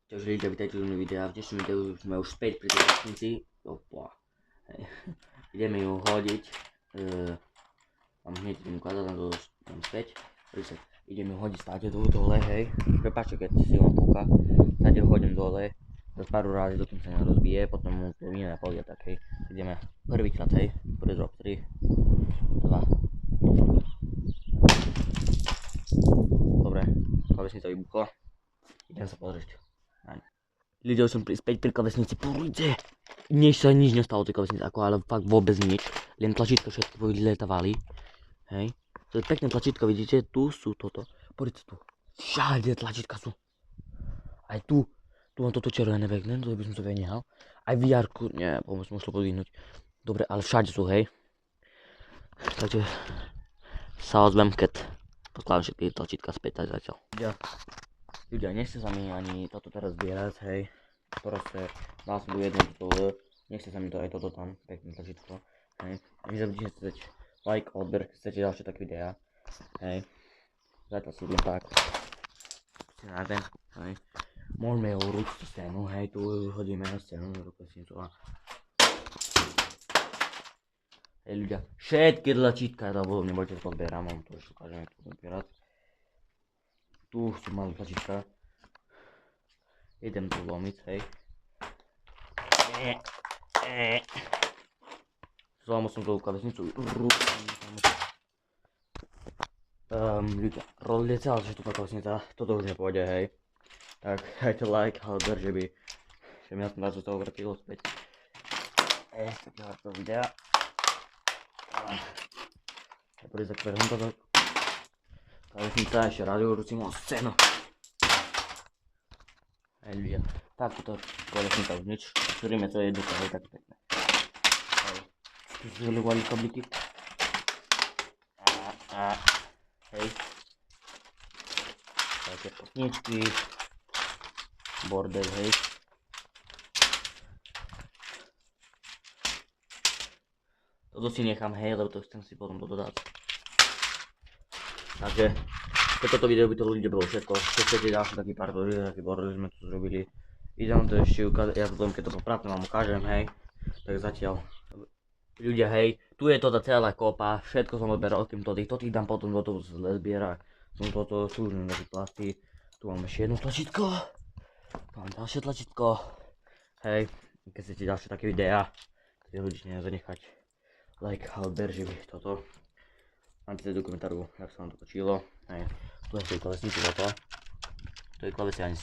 Čauže ľudia, vítajte u mňa videa. V dnešnom videu sme už späť pri tej vesnici. Opa. Hej. Ideme ju hodiť. Mám hneď idem ukázať, len to tam späť. Idem ju hodiť státe dole, hej. Prepáčte, keď si vám púka. Státe ju hodím dole. Za pár razy, dokým sa nerozbije, potom mu to iné napolia, tak hej. Ideme prvýkrát, hej. Prvý drop, 3, 2. Dobre, klavesnica vybuchla. Idem sa pozrieť. Ľudia, som späť pri klavesnici, pozrite. Než sa nič nestalo tej klavesnici, ako ale fakt vôbec nič. Len tlačítka všetky vyletávali. Hej. To je pekné tlačítka, vidíte? Tu sú toto. Poďte tu. Všade tlačítka sú. Aj tu. Tu mám toto červené pekné, to by som to nehal. Aj VR-ku, nie, pomôcť mu šlo podvihnúť. Dobre, ale všade sú, hej. Takže sa ozvem, keď poskladám všetky tlačítka späť aj zatiaľ. Ľudia, nechce sa mi ani toto teraz zbierať, hej. Proste, dal som tu jedno toto, nechce sa mi to aj toto tam, pekné tlačítko, hej. Nezabudnite dať like, odber, keď chcete ďalšie také videá, hej. Zatiaľ si idem tak. Na ten, hej. Môžeme ho urobiť tú scénu, hej, tu hodíme na scénu, hej ľudia, všetky tlačítka, lebo nebojte, to zbieram, mám to ešte ukážem, jak to budem zbierať. Tu sú malé tlačítka. Idem tu lomiť, hej. Zlomil som tú klavesnicu. Ľudia, rozliete, ale že tu klavesnica, toto už nepôjde, hej. Tak dajte like, ale drž, že by mi aspoň raz z toho vrtilo späť. Takého to videa. Poďte sa kverhom toto. Klavesnica, ešte radiorúci mám scénu. Hej ľudia, tak toto klavesnica už nič. Zrejme to je jedno, hej, tak pekné. Hej, tu sú zľuvali kabliky. Hej. Také potničky. Bordel, hej. Toto si nechám, hej, lebo to chcem si potom dodať. Takže, keď toto video by to ľudia bolo všetko. Keď chcete ďalší taký pár taký bordel, sme tu zrobili. Idem to ešte ukázať, ja to keď to popracem vám ukážem, hej. Tak zatiaľ. Ľudia, hej, tu je toto celá kopa, všetko som odberal od týmto tých dám potom do toho zbiera. Toto sú už nejaké plasty. Tu mám ešte jedno tlačítko. Tu mám ďalšie tlačítko. Hej, keď chcete ďalšie také videá, tak ľudia nezanechať like a odber, že by toto. Napíšte do komentáru, jak sa vám to točilo. Hej, tu je v tej klávesnici toto. To je klávesnica ani